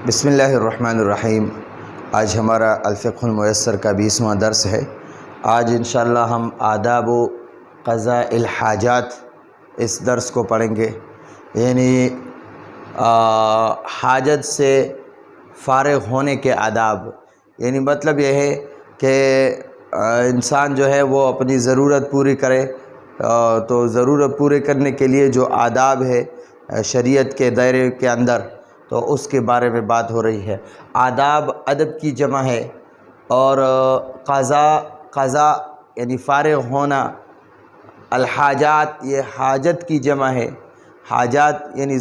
بسم اللہ الرحمن الرحیم۔ آج ہمارا الفقہ المیسر کا 20واں درس ہے۔ آج انشاءاللہ ہم آداب و قضاء الحاجات اس درس کو پڑھیں گے، یعنی حاجت سے فارغ ہونے کے آداب۔ یعنی مطلب یہ ہے کہ انسان جو ہے وہ اپنی ضرورت پوری کرے، تو ضرورت پورے کرنے کے لیے جو آداب ہے شریعت کے دائرے کے اندر، تو اس کے بارے میں بات ہو رہی ہے۔ آداب ادب کی جمع ہے، اور قضا یعنی فارغ ہونا، الحاجات یہ حاجت کی جمع ہے۔ حاجات یعنی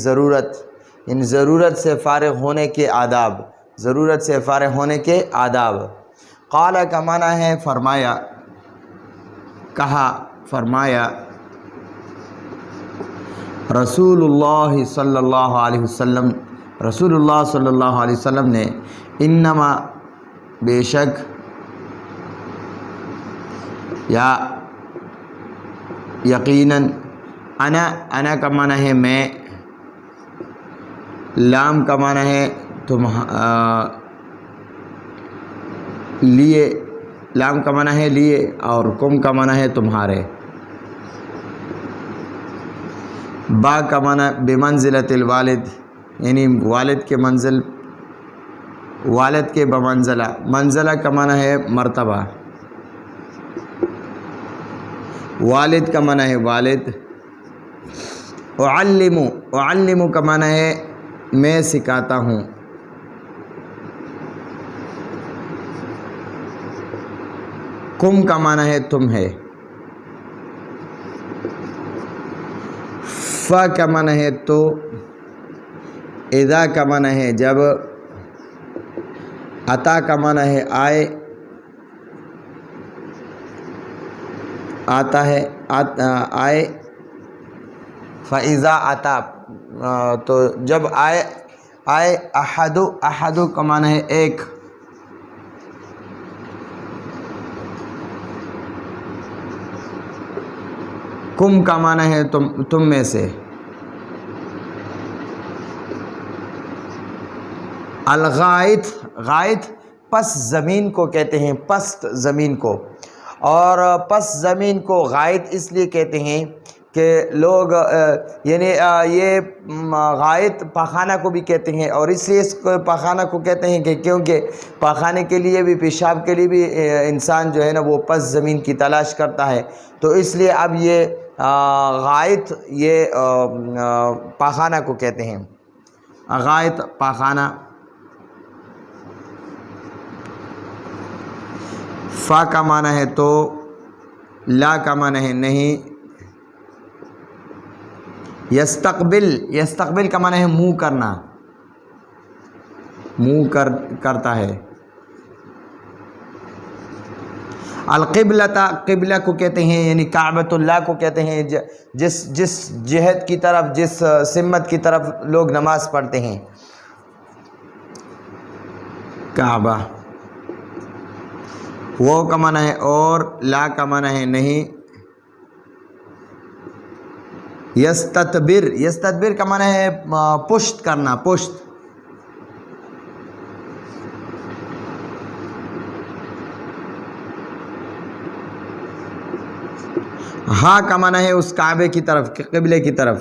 ضرورت سے فارغ ہونے کے آداب، ضرورت سے فارغ ہونے کے آداب۔ قال کا معنی ہے فرمایا، کہا، فرمایا۔ رسول اللہ صلی اللہ علیہ وسلم، رسول اللہ صلی اللہ علیہ وسلم نے انما بے شک، یا یقیناً، انا کا معنی ہے میں، لام کا معنی ہے لیے، لام کا معنی ہے لیے، اور کم کا معنی ہے تمہارے، با کا معنی بمنزلۃ الوالد، یعنی والد کے منزل، والد کے بمنزلہ، منزلہ کا معنی ہے مرتبہ، والد کا معنی ہے والد۔ اعلم کا معنی ہے میں سکھاتا ہوں، کم کا معنی ہے تم ہے، فا کا معنی ہے تو، اذا کا معنی ہے جب، عطا کا معنی ہے آئے، آتا ہے، آئے، فَإِذَا عطا تو جب آئے، احد کا معنی ہے ایک، کم کا معنی ہے تم میں سے، الغائط، غائط پس زمین کو کہتے ہیں، پست زمین کو، اور پس زمین کو غائط اس لیے کہتے ہیں کہ لوگ یعنی یہ غائط پاخانہ کو بھی کہتے ہیں، اور اس لیے اس کو پاخانہ کو کہتے ہیں کہ کیونکہ پاخانے کے لیے بھی، پیشاب کے لیے بھی انسان جو ہے نا وہ پس زمین کی تلاش کرتا ہے، تو اس لیے اب یہ غائط یہ پاخانہ کو کہتے ہیں، غائط پاخانہ۔ فا کا معنی ہے تو، لا کا معنی ہے نہیں۔ یستقبل کا معنی ہے منہ کرنا، منہ کرتا ہے۔ القبلۃ، قبلہ کو کہتے ہیں، یعنی کعبۃ اللہ کو کہتے ہیں، جس جہت کی طرف، جس سمت کی طرف لوگ نماز پڑھتے ہیں، کعبہ۔ وہ کا معنی ہے اور، لا کا معنی ہے نہیں۔ یستدبر کا معنی ہے پشت کرنا، پشت۔ ہاں کا معنی ہے اس کعبے کی طرف، قبلے کی طرف،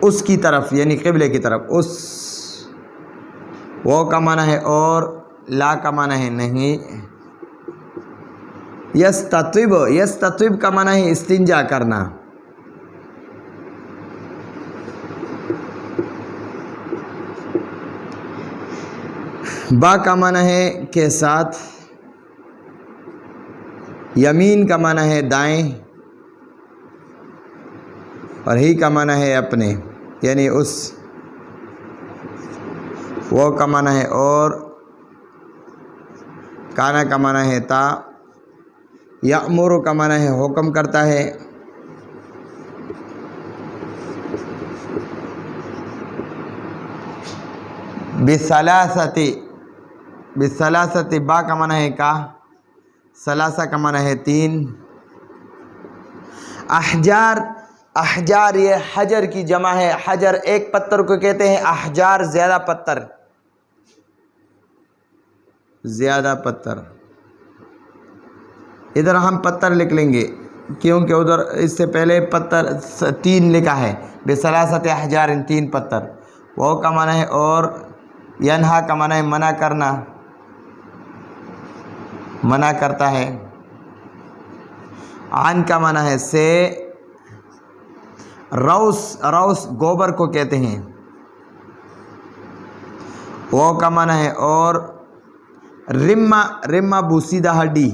اس کی طرف، یعنی قبلے کی طرف، اس۔ وہ کا معنی ہے اور، لا کا معنی ہے نہیں۔ یستطیب کا معنی ہے استنجا کرنا۔ با کا معنی ہے کے ساتھ۔ یمین کا معنی ہے دائیں، اور ہی کا معنی ہے اپنے، یعنی اس۔ وہ کا معنی ہے اور، کانا کا معنی ہے تا۔ یأمر کا معنی ہے حکم کرتا ہے۔ بثلاثت، با کا معنی ہے کا، ثلاثہ کا معنی ہے تین۔ احجار احجار یہ حجر کی جمع ہے، حجر ایک پتھر کو کہتے ہیں، احجار زیادہ پتھر، زیادہ پتھر۔ ادھر ہم پتھر لکھ لیں گے کیونکہ ادھر اس سے پہلے پتھر 3 لکھا ہے، بثلاثت احجار، 3 پتھر۔ وہ کا معنی ہے اور، ینہا کا معنی ہے منع کرنا، منع کرتا ہے، عن کا معنی ہے سے، روس، روس گوبر کو کہتے ہیں، وہ کا معنی ہے اور، رمہ، رمہ بوسیدہ ہڈی۔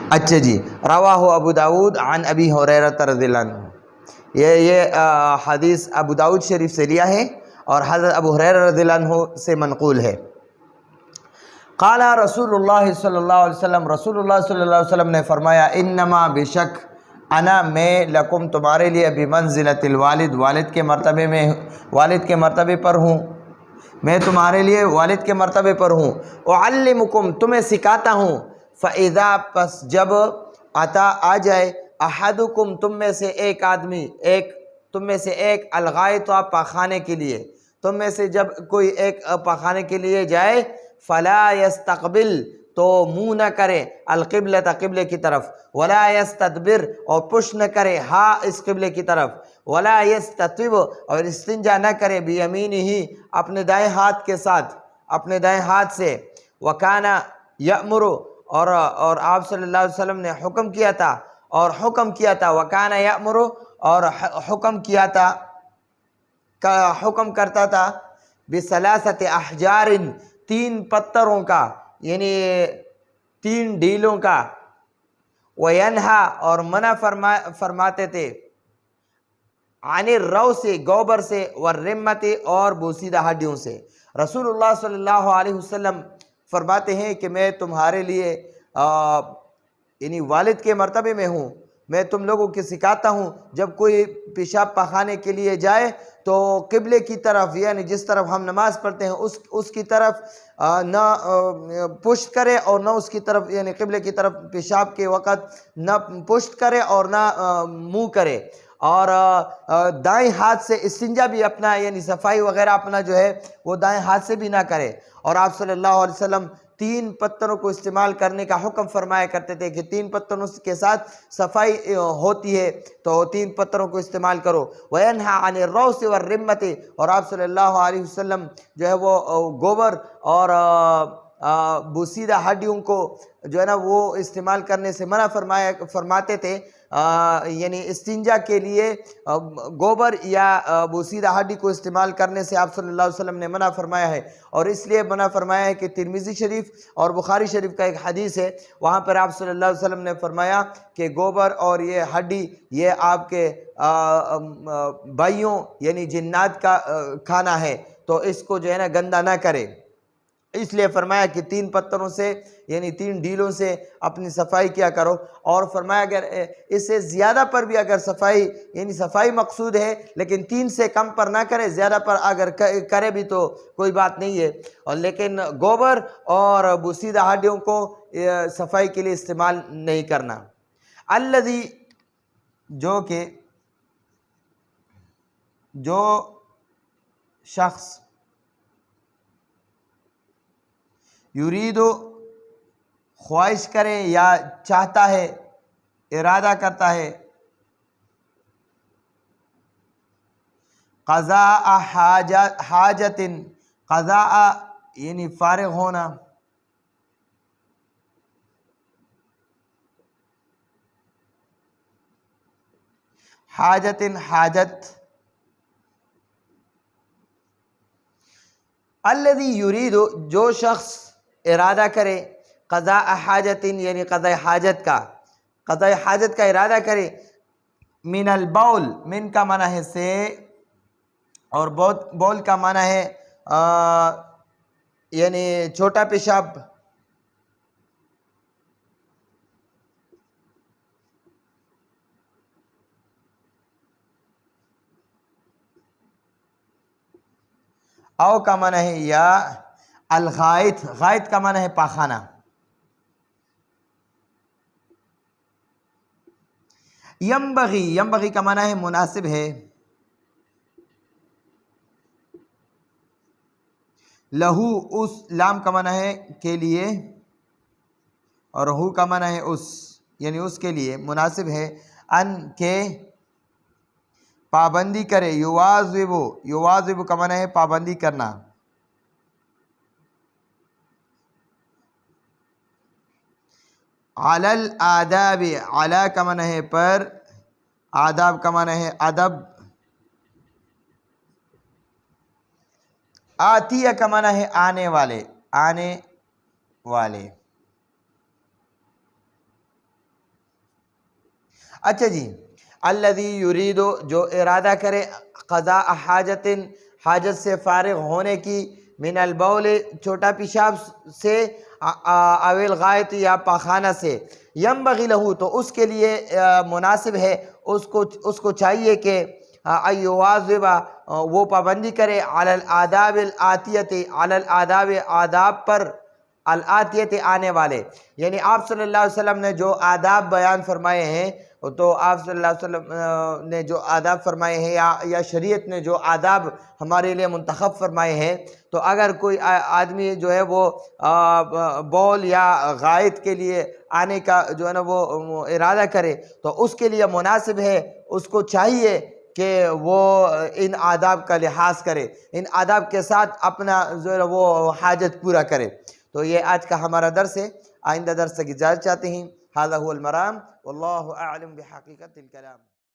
اچھا جی، رواہ ابو داود عن ابی ہریرہ رضی اللہ عنہ، یہ حدیث ابو داود شریف سے لیا ہے اور حضرت ابو ہریرہ رضی اللہ عنہ سے منقول ہے۔ قال رسول اللہ صلی اللہ علیہ وسلم، رسول اللہ صلی اللہ علیہ وسلم نے فرمایا، انما بشک، انا میں، لکم تمہارے لیے، بمنزلۃ الوالد، والد کے مرتبے میں، والد کے مرتبے پر ہوں، میں تمہارے لیے والد کے مرتبے پر ہوں، اعلمکم تمہیں سکھاتا ہوں، فاذا پس جب، عطا آ جائے، احدکم تم میں سے ایک آدمی، ایک تم میں سے ایک، الغائط پاخانے کے لیے، تم میں سے جب کوئی ایک پاخانے کے لیے جائے، فلا یستقبل تو منہ نہ کرے، القبلۃ قبلے کی طرف، ولا یستدبر اور پشت نہ کرے ہاں اس قبلے کی طرف، ولا یستطب اور استنجا نہ کرے، بیمینہ اپنے دائیں ہاتھ کے ساتھ، اپنے دائیں ہاتھ سے، وکان یأمر اور آپ صلی اللہ علیہ وسلم نے حکم کیا تھا، اور حکم کیا تھا، وکان یأمر اور حکم کیا تھا، حکم کرتا تھا، بثلاثت احجار 3 پتھروں کا، یعنی 3 ڈیلوں کا، وینہا اور منع فرماتے تھے، عن الروث گوبر سے، والرمت اور بوسیدہ ہڈیوں سے۔ رسول اللہ صلی اللہ علیہ وسلم فرماتے ہیں کہ میں تمہارے لیے یعنی والد کے مرتبے میں ہوں، میں تم لوگوں کو سکھاتا ہوں، جب کوئی پیشاب پخانے کے لیے جائے تو قبلے کی طرف، یعنی جس طرف ہم نماز پڑھتے ہیں اس کی طرف نہ پشت کرے اور نہ اس کی طرف، یعنی قبلے کی طرف پیشاب کے وقت نہ پشت کرے اور نہ منہ کرے، اور دائیں ہاتھ سے استنجا بھی اپنا، یعنی صفائی وغیرہ اپنا جو ہے وہ دائیں ہاتھ سے بھی نہ کرے۔ اور آپ صلی اللہ علیہ وسلم 3 پتھروں کو استعمال کرنے کا حکم فرمایا کرتے تھے کہ 3 پتھروں کے ساتھ صفائی ہوتی ہے تو 3 پتھروں کو استعمال کرو، وَيَنْهَا عَنِ الرَّوْثِ وَالرِّمَّةِ اور آپ صلی اللہ علیہ وسلم جو ہے وہ گوبر اور بوسیدہ ہڈیوں کو جو ہے نا وہ استعمال کرنے سے منع فرماتے تھے، یعنی استنجا کے لیے گوبر یا بوسیدہ ہڈی کو استعمال کرنے سے آپ صلی اللہ علیہ وسلم نے منع فرمایا ہے، اور اس لیے منع فرمایا ہے کہ ترمذی شریف اور بخاری شریف کا ایک حدیث ہے، وہاں پر آپ صلی اللہ علیہ وسلم نے فرمایا کہ گوبر اور یہ ہڈی یہ آپ کے بھائیوں یعنی جنات کا کھانا ہے، تو اس کو جو ہے نا گندہ نہ کرے، اس لیے فرمایا کہ 3 پتھروں سے یعنی 3 ڈیلوں سے اپنی صفائی کیا کرو، اور فرمایا اگر اس سے زیادہ پر بھی اگر صفائی یعنی صفائی مقصود ہے لیکن 3 سے کم پر نہ کرے، زیادہ پر اگر کرے بھی تو کوئی بات نہیں ہے، اور لیکن گوبر اور بوسیدہ ہڈیوں کو صفائی کے لیے استعمال نہیں کرنا۔ الذی جو شخص یرید خواہش کرے یا چاہتا ہے، ارادہ کرتا ہے، قضاء حاجت، قضاء یعنی فارغ ہونا، حاجت حاجت، الذی یرید جو شخص ارادہ کرے، قضاء حاجت یعنی قضاء حاجت کا، قضاء حاجت کا ارادہ کرے، من البول، من کا معنی ہے سے، اور بول کا معنی ہے یعنی چھوٹا پیشاب، او کا معنی ہے یا الغائط، غائط کا معنی ہے پاخانہ، ینبغی، ینبغی کا معنی ہے مناسب ہے، لہو اس، لام کا معنی ہے کے لیے، اور ہو کا معنی ہے اس، یعنی اس کے لیے مناسب ہے، ان کے پابندی کرے، یواظب، یواظب کا معنی ہے پابندی کرنا، علی الآداب، علی کا معنی ہے پر، آداب کا معنی ہے ادب، آتیہ کا معنی ہے آنے والے، آنے والے۔ اچھا جی، الذی یرید، جو ارادہ کرے، قضاء حاجت، حاجت سے فارغ ہونے کی، من البول، چھوٹا پیشاب سے، او الغائط، یا پاخانہ سے، ینبغی لہو، تو اس کے لیے مناسب ہے، اس کو چاہیے کہ ایواظب، وہ پابندی کرے، علی الآداب الآتیۃ، علی الآداب، آداب پر، الآتیۃ، آنے والے، یعنی آپ صلی اللہ علیہ وسلم نے جو آداب بیان فرمائے ہیں، تو آپ صلی اللہ علیہ وسلم نے جو آداب فرمائے ہیں، یا شریعت نے جو آداب ہمارے لیے منتخب فرمائے ہیں، تو اگر کوئی آدمی جو ہے وہ بول یا غائط کے لیے آنے کا جو ہے نا وہ ارادہ کرے، تو اس کے لیے مناسب ہے، اس کو چاہیے کہ وہ ان آداب کا لحاظ کرے، ان آداب کے ساتھ اپنا جو ہے وہ حاجت پورا کرے۔ تو یہ آج کا ہمارا درس ہے، آئندہ درس تک اجازت چاہتے ہیں۔ ھذا هو المرام، واللہ اعلم بحقیقت الکلام۔